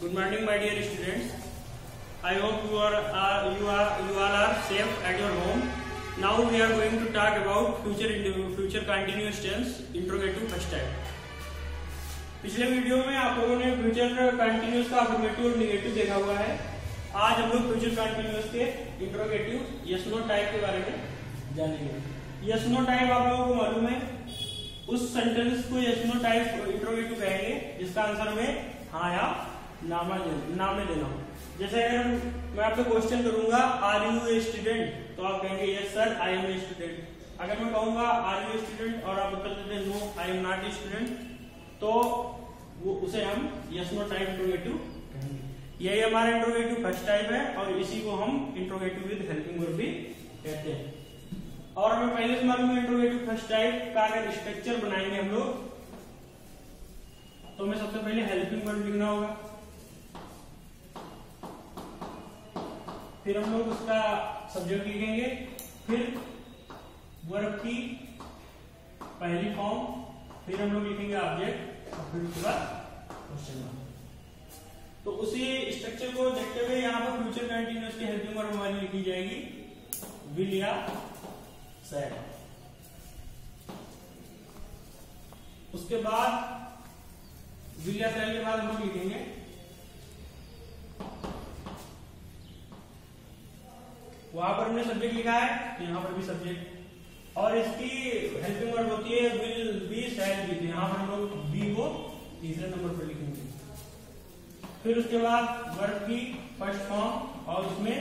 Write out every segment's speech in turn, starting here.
Good morning, my dear students. I hope you all are safe at your home. Now we are going to talk about future continuous tense interrogative first type. पिछले video में आप लोगों ने future continuous का affirmative और negative देखा हुआ है। आज हम लोग फ्यूचर कंटिन्यूअस के इंट्रोगेटिव यस नो टाइप के बारे में जानेंगे। यस नो टाइप आप लोगों को मालूम है, उस सेंटेंस को यस नो टाइप इंट्रोगेटिव कहेंगे जिसका आंसर में हाँ या ना में देना हो। जैसे अगर मैं आपसे क्वेश्चन करूंगा आर यू ए स्टूडेंट, तो आप कहेंगे yes sir I am a student. अगर मैं कहूंगा आर यू ए स्टूडेंट और आप उत्तर देते हैं no I am not a student, तो वो उसे हम यस नो टाइप इंट्रोगेटिव कहेंगे। यही हमारा इंट्रोगेटिव फर्स्ट टाइप है और इसी को हम इंट्रोगेटिव विद हेल्पिंग वर्ब भी कहते हैं। और हमें पहले से मालूम है इंट्रोगेटिव फर्स्ट टाइप का अगर स्ट्रक्चर बनाएंगे हम लोग, तो हमें सबसे पहले हेल्पिंग वर्ब लिखना होगा, फिर हम लोग उसका सब्जेक्ट लिखेंगे, फिर वर्ब की पहली फॉर्म, फिर हम लोग लिखेंगे ऑब्जेक्ट और फिर उसके बाद क्वेश्चन मार्क। तो उसी स्ट्रक्चर को देखते हुए यहाँ पर फ्यूचर कंटिन्यूअस की हेल्पिंग वर्ब हमारी लिखी जाएगी विल या सैड। उसके बाद विल या सैड के बाद हम लोग लिखेंगे वहां पर हमने सब्जेक्ट लिखा है तो यहाँ पर भी सब्जेक्ट, और इसकी हेल्पिंग वर्ब होती है विल बी शैल बी, यहाँ पर हम लोग बी को तीसरे नंबर पर लिखेंगे। फिर उसके बाद वर्ब की फर्स्ट फॉर्म और उसमें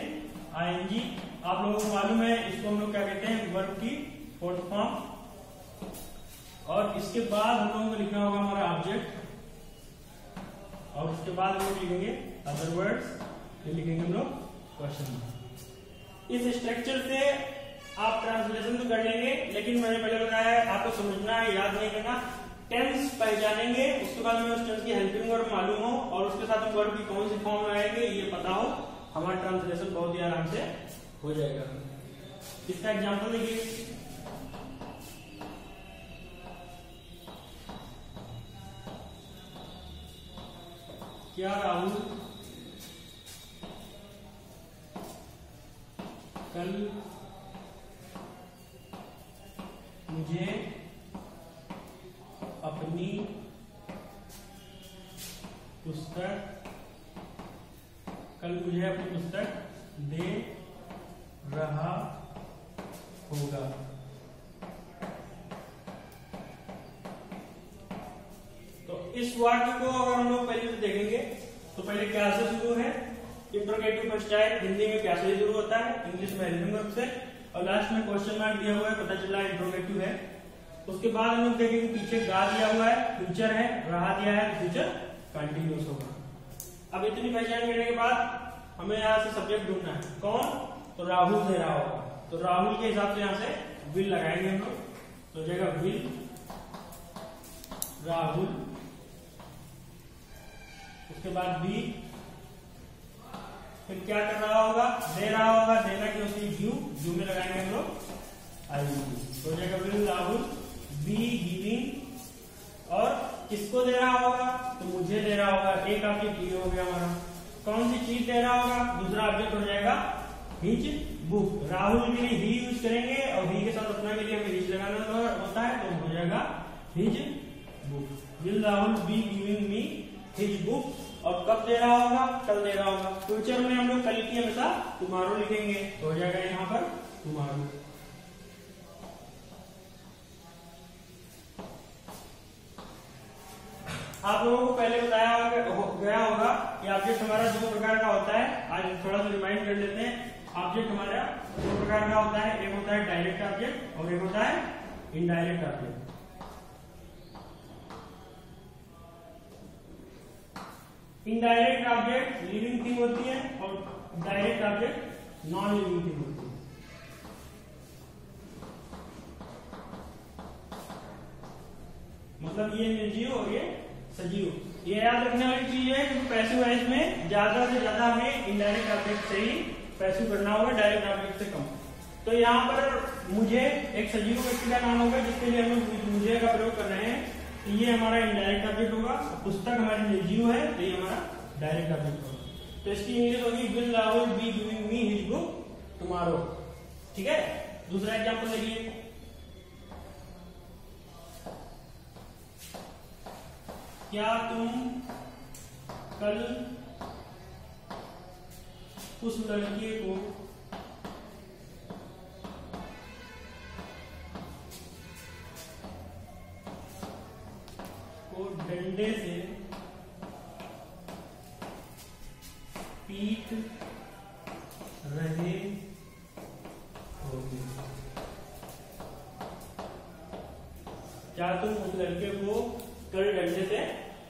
आईएनजी। आप लोगों को मालूम है इसको हम लोग क्या कहते हैं, वर्ब की फोर्थ फॉर्म। और इसके बाद हम लोगों को लिखना होगा हमारा ऑब्जेक्ट, और उसके बाद हम लोग लिखेंगे अदर वर्ड्स, फिर लिखेंगे हम लोग क्वेश्चन मार्क। इस स्ट्रक्चर से आप ट्रांसलेशन तो कर लेंगे, लेकिन मैंने पहले बताया है आपको समझना है, याद नहीं करना। टेंस पहचानेंगे, उसके बाद में उस टेंस की हेल्पिंग वर्ब मालूम हो और उसके साथ में वर्ब की कौन सी फॉर्म लगाएंगे ये पता हो, हमारा ट्रांसलेशन बहुत ही आराम से हो जाएगा। इसका एग्जाम्पल देखिए, क्या राहुल कल मुझे अपनी पुस्तक दे रहा होगा। तो इस वाक्य को अगर हम लोग पहले से देखेंगे तो पहले क्या से शुरू है, इंट्रोगेटिव फर्स्ट टाइप हिंदी में क्या से शुरू होता है, इंग्लिश में हेल्पिंग वर्ब से, और लास्ट में क्वेश्चन मार्क दिया हुआ है, पता चला इंट्रोगेटिव है। उसके बाद हम लोग देखेंगे पीछे गा दिया हुआ है, फ्यूचर है, रहा दिया है, फ्यूचर कंटिन्यूअस होगा। अब इतनी पहचान करने के बाद हमें यहाँ से सब्जेक्ट ढूंढना है, कौन, तो राहुल दे रहा होगा, तो राहुल के हिसाब से यहाँ से विल लगाएंगे हम लोग, तो हो जाएगा विल राहुल। उसके बाद बी, फिर क्या कर रहा होगा, दे रहा होगा, देना की होती है यू में लगाएंगे हम लोग आई, तो हो जाएगा विल राहुल बी गिविंग। और किसको दे रहा होगा, तो मुझे दे रहा होगा, एक ऑब्जेक्ट ये हो गया हमारा। कौन सी चीज दे रहा होगा, दूसरा ऑब्जेक्ट हो जाएगा हिज बुक। राहुल के लिए ही यूज करेंगे और ही के साथ अपना के लिए हमें हिज लगाना होता है, तो हो जाएगा his book. Will Rahul be giving me his book. और कब दे रहा होगा, कल दे रहा होगा। फ्यूचर में हम लोग कल की हमेशा टुमारो लिखेंगे, तो हो जाएगा यहाँ पर टुमारो। आप लोगों को पहले बताया गया होगा कि ऑब्जेक्ट हमारा दो प्रकार का होता है। आज थोड़ा सा रिमाइंड कर लेते हैं। ऑब्जेक्ट हमारा दो प्रकार का होता है, एक होता है डायरेक्ट ऑब्जेक्ट और एक होता है indirect object. Indirect object living thing होती है और direct object non living thing होती है। मतलब ये निर्जीव और ये सजीव। ये याद रखने वाली चीज है कि पैसिव वॉइस में ज्यादा से ज्यादा हमें इनडायरेक्ट ऑब्जेक्ट से ही पैसिव करना होगा, डायरेक्ट ऑब्जेक्ट से कम। तो यहाँ पर मुझे एक सजीव व्यक्ति का नाम होगा जिसके लिए हम मुझे का प्रयोग कर रहे हैं, तो ये हमारा इनडायरेक्ट ऑब्जेक्ट होगा। पुस्तक हमारी निर्जीव है तो ये हमारा डायरेक्ट ऑब्जेक्ट होगा। तो इसकी इंग्लिश होगी will Rahul be giving me his book tomorrow. ठीक है, दूसरा एग्जांपल देखिए, क्या तुम कल उस लड़के को डंडे से पीट रहे होगे? क्या तुम उस लड़के को कल डंडे से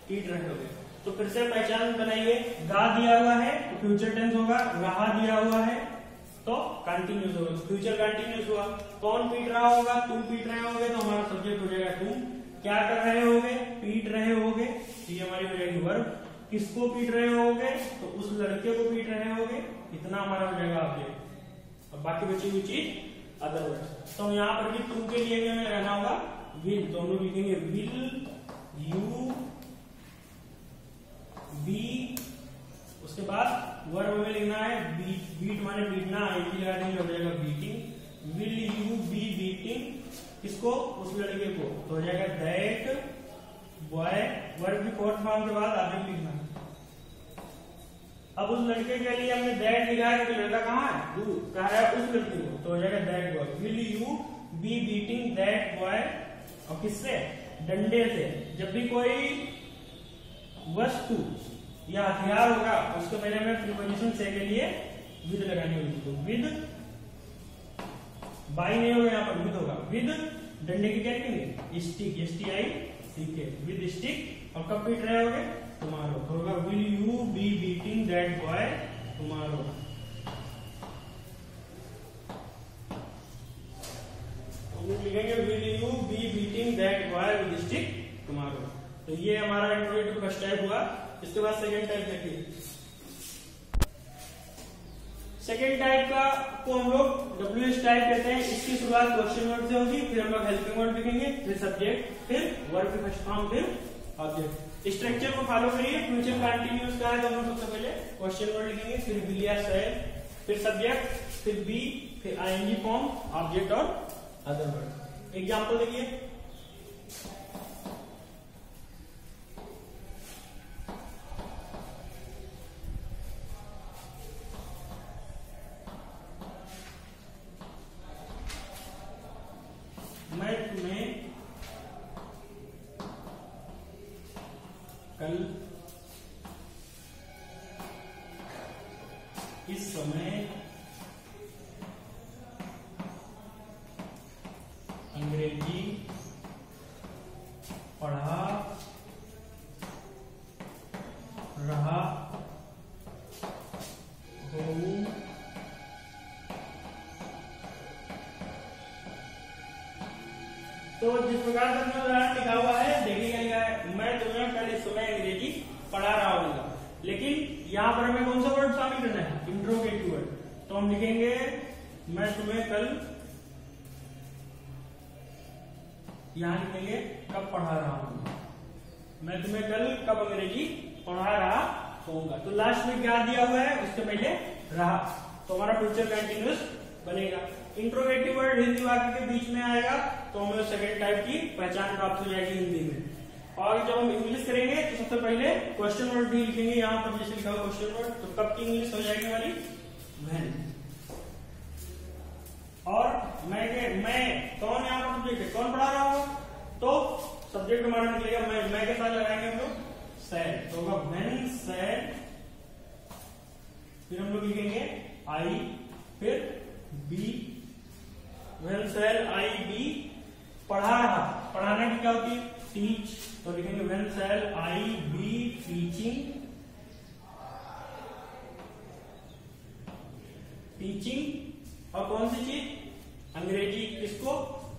पीट रहे होगे? तो फिर से पहचान बनाइए, गा दिया हुआ है तो फ्यूचर टेंस होगा, रहा दिया हुआ है तो कंटिन्यूस होगा, फ्यूचर कंटिन्यूस हुआ। कौन पीट रहा होगा? तुम पीट रहे होगे, तो हमारा सब्जेक्ट हो जाएगा तुम। क्या कर रहे होगे? पीट रहे होगे, ये हमारी हो जाएगी वर्ब। किसको पीट रहे होगे? तो उस लड़के को पीट रहे होगे, इतना हमारा हो जाएगा ऑब्जेक्ट। और बाकी बची हुई चीज अदर वर्ड्स। तो यहाँ पर भी तुम के लिए हमें रहना होगा विल, तो हम लोग लिखेंगे विल यू बी, उसके बाद वर्ब में लिखना है बीट, बीट माने बीटना, आईटी लगा देंगे, हो जाएगा beating. Will you be beating किसको? उस लड़के को, तो हो जाएगा दैट बॉय। वर्ब की फोर्थ फॉर्म के बाद आगे लिखना है। अब उस लड़के के लिए हमने दैट लिखा है, तो लड़का कहाँ है? दूर, कहा है उस लड़के को, तो हो जाएगा that boy. Will you be beating that boy, और किससे? डंडे से। जब भी कोई वस्तु या हथियार होगा उसके पहले हमें प्रीपोजिशन से के लिए विद लगानी होगी, तो विद, बाई नहीं होगा यहाँ पर, विद होगा। विद डंडे की क्या लिखेंगे? Stick, STICK, with stick. और कब पीट रहे होगे? टुमारो, तो होगा will you be beating that boy tomorrow. लिखेंगे will you be beating that boy with stick tomorrow. तो ये हमारा इंट्रोगेटिव फर्स्ट टाइप हुआ। इसके बाद सेकंड टाइप देखिए। सेकंड टाइप का को हम लोग WH टाइप कहते हैं। इसकी शुरुआत क्वेश्चन वर्ड से होगी, फिर हम लोग हेल्पिंग वर्ड लिखेंगे, फिर सब्जेक्ट, फिर वर्ब की फर्स्ट फॉर्म, फिर ऑब्जेक्ट। स्ट्रक्चर को फॉलो करिए। फ्यूचर कंटिन्यूअस का है तो हम लोग सबसे पहले क्वेश्चन वर्ड लिखेंगे, फिर विल या शैल, फिर सब्जेक्ट, फिर बी, फिर ING फॉर्म, ऑब्जेक्ट और अदर वर्ड। एग्जाम्पल देखिए, मैं तुम्हें कल इस समय अंग्रेजी पढ़ा रहा हूँ। तो जिस प्रकार से हमने उदाहरण लिखा हुआ है, देखिए क्या लिखा है, मैं तुम्हें कल इस समय अंग्रेजी पढ़ा रहा हूँ। लेकिन यहाँ पर हमें कौन सा वर्ड शामिल करना है? Interrogative word. तो हम लिखेंगे मैं तुम्हें कल, यहाँ लिखेंगे कब पढ़ा रहा हूँ, मैं तुम्हें कल कब अंग्रेजी पढ़ा रहा होगा। तो लास्ट में क्या दिया हुआ है? उसके पहले रहा, तो हमारा फ्यूचर कंटिन्यूअस बनेगा। इंट्रोगेटिव वर्ड हिंदी वाक्य के बीच में आएगा तो हमें सेकंड टाइप की पहचान प्राप्त हो जाएगी हिंदी में। और जब हम इंग्लिश करेंगे तो सबसे पहले क्वेश्चन वर्ड भी लिखेंगे, यहाँ पर जैसे लिखा हुआ क्वेश्चन वर्ड, तो कब की इंग्लिश हो जाएगी हमारी? व्हेन। और मैं कौन यहाँ पर सब्जेक्ट, कौन पढ़ा रहा होगा? तो सब्जेक्ट हमारा निकलेगा मैं के साथ लगाएंगे हम लोग सैड, तो होगा व्हेन सैड। फिर हम लोग लिखेंगे आई, फिर be, when shall I be पढ़ा रहा। पढ़ाना की क्या होती है? टीच, तो लिखेंगे when shall I be teaching, teaching. और कौन सी चीज? अंग्रेजी। किसको?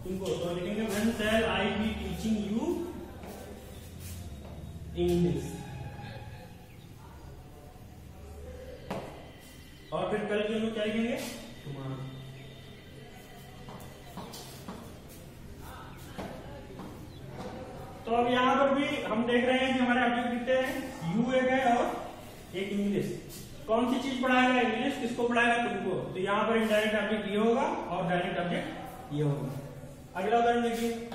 तुमको, तो लिखेंगे when shall I be teaching you English. और फिर कल के लोग क्या लिखेंगे? टुमारो। तो अब यहाँ पर भी हम देख रहे हैं कि हमारे ऑब्जेक्ट कितने हैं? यू एक है और एक इंग्लिश। कौन सी चीज पढ़ाएगा? इंग्लिश। किसको पढ़ाएगा? तुमको। तो यहाँ पर इनडायरेक्ट ऑब्जेक्ट ये होगा और डायरेक्ट ऑब्जेक्ट ये होगा। अगला उदाहरण देखिए,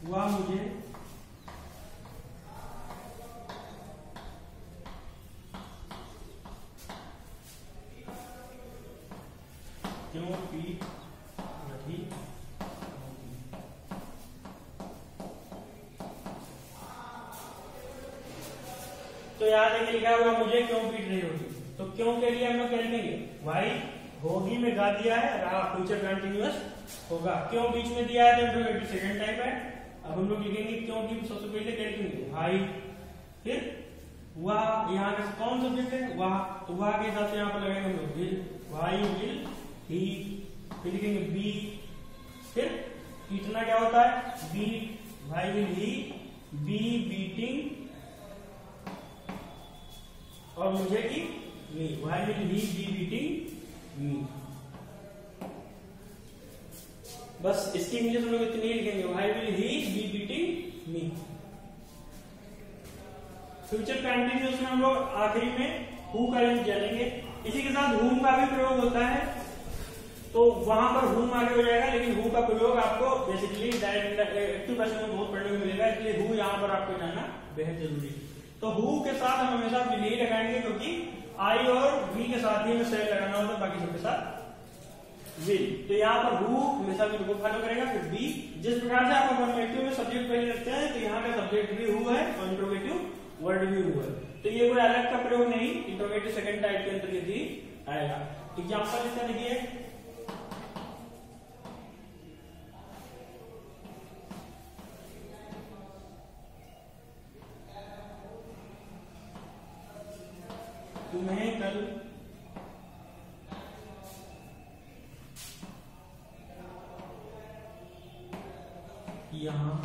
वह मुझे क्यों पीट रही होगी। तो यहाँ देखिए लिखा हुआ मुझे क्यों पीट रही होगी। तो क्यों के लिए हम लोग क्या लिखेंगे? वाई होगी में गा दिया है, रहा फ्यूचर कंटिन्यूअस होगा। क्यों बीच में दिया है तो इंट्रोगेटिव सेकंड टाइप है। अब हम लोग लिखेंगे क्यों की सबसे पहले क्या लिखेंगे? वाई, फिर वह, यहाँ का कौन सब्जेक्ट है? वह, तो वह के हिसाब से यहाँ पर लगाएंगे हम लोग विल, वाई विल ही, फिर लिखेंगे बी, फिर पीटना क्या होता है? Beat, why will he be beating, और मुझे की me, why will he be beating me. बस इसकी इंग्लिश हम लोग इतनी ही लिखेंगे, why will he be beating me. Future continuous में हम लोग आखिरी में हु का यूज जानेंगे। इसी के साथ हुम का भी प्रयोग होता है, तो वहां पर हुम आगे हो जाएगा, लेकिन हु का प्रयोग आपको बेसिकली एक्टिव पर्सन में बहुत पढ़ने को मिलेगा, इसलिए हु यहाँ पर आपको जानना बेहद जरूरी है। तो हु के साथ हम हमेशा विल ही लगाएंगे, क्योंकि आई और वी के साथ ही हमें सेल लगाना होता है, बाकी सबके साथ विल। तो यहाँ पर हु हमेशा विल को फॉलो करेगा, फिर बी। जिस प्रकार से आप अफर्मेटिव में सब्जेक्ट पहले रखते हैं, तो यहाँ का सब्जेक्ट भी हु है और इंट्रोगेटिव वर्ड भी हु है। तो ये कोई अलग का प्रयोग नहीं, इंट्रोगेटिव सेकंड टाइप के अंतर्गत ही आएगा। एग्जाम्पल इसका देखिए, तुम्हें कल यहाँ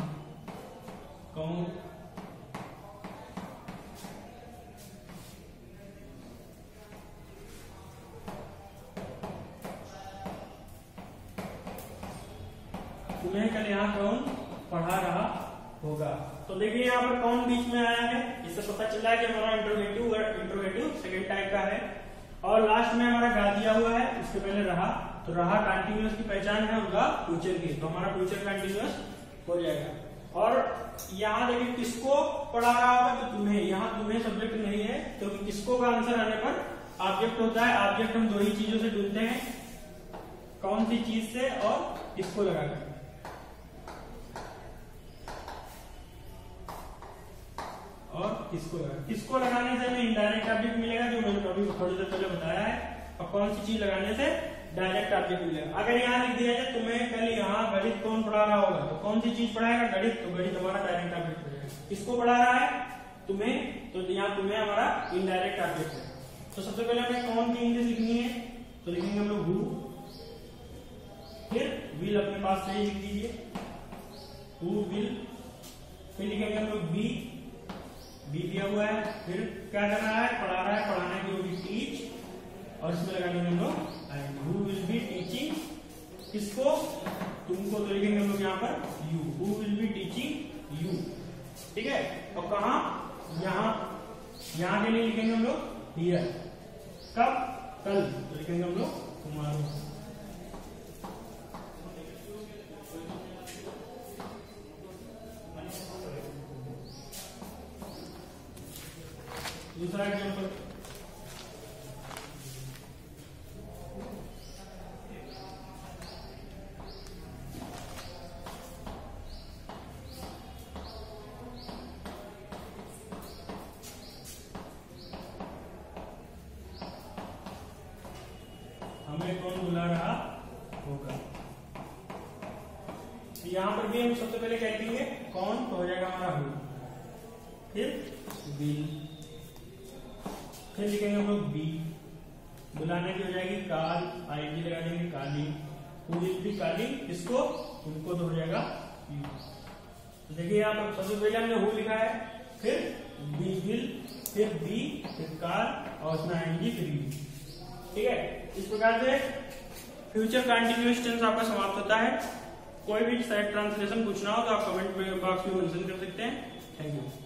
कौन तुम्हें कल यहाँ कौन पढ़ा रहा होगा। तो देखिए यहाँ पर कौन बीच में आया है, इससे पता चला है कि हमारा इंट्रोगेटिव सेकंड टाइप का है। और लास्ट में हमारा गा दिया हुआ है, उसके पहले रहा, तो रहा कंटिन्यूअस की पहचान है उनका फ्यूचर की, तो हमारा फ्यूचर कंटिन्यूअस हो जाएगा। और यहाँ देखिए किसको पढ़ा रहा होगा, तो तुम्हें, यहाँ तुम्हें सब्जेक्ट नहीं है, क्योंकि किसको का आंसर आने पर ऑब्जेक्ट होता है। ऑब्जेक्ट हम दो ही चीजों से ढूंढते हैं, कौन सी चीज से और किसको लगाकर। और किसको लगाने से हमें इनडायरेक्ट ऑब्जेक्ट मिलेगा, जो मैंने अभी थोड़ी देर पहले बताया है। और कौन सी चीज लगाने से डायरेक्ट ऑब्जेक्ट मिलेगा। अगर यहाँ लिख दिया जाए तुम्हें कल यहाँ गणित कौन पढ़ा रहा होगा, तो कौन सी चीज पढ़ाएगा? गणित। तो गणित हमारा डायरेक्ट ऑब्जेक्ट हो जाएगा। किसको पढ़ा रहा है? तुम्हें। तो यहाँ तुम्हें हमारा इनडायरेक्ट ऑब्जेक्ट है। तो सबसे पहले हमें कौन की इंग्लिश लिखनी है, तो लिखेंगे हम लोग हु, फिर विल अपने पास से ही लिख दीजिए, हु विल, फिर लिखेंगे हम लोग बी दिया हुआ है, फिर क्या कर रहा है? पढ़ा रहा है, पढ़ाने की होगी टीच, और इसमें लगाएंगे हम लोग and. Who will be teaching, किसको? तुमको। तो लिखेंगे हम लोग यहाँ पर you, who will be teaching you, ठीक है। और कहा? यहाँ के लिए लिखेंगे हम लोग हियर। कब? कल। तो लिखेंगे हम लोग टुमारो। दूसरा एग्जाम्पल, हमें कौन बुला रहा होगा। यहाँ पर भी हम सबसे पहले क्या लिखेंगे? कौन, तो हो जाएगा हमारा हु, फिर विल, फिर लिखेंगे हम लोग बी, बुलाने की हो जाएगी काल, आईडी लगा देंगे काली, हु विल बी कालिंग, किसको? तुमको, तो हो जाएगा यू। तो देखिए यहाँ पर सबसे पहले हमने हु लिखा है, फिर बी विल, फिर बी, फिर काल, और उसमें आएंगी फिर यू, ठीक है। इस प्रकार से फ्यूचर कंटिन्यूअस टेंस आपका समाप्त होता है। कोई भी साइड ट्रांसलेशन पूछना हो तो आप कमेंट में बॉक्स में मेंशन कर सकते हैं। Thank you.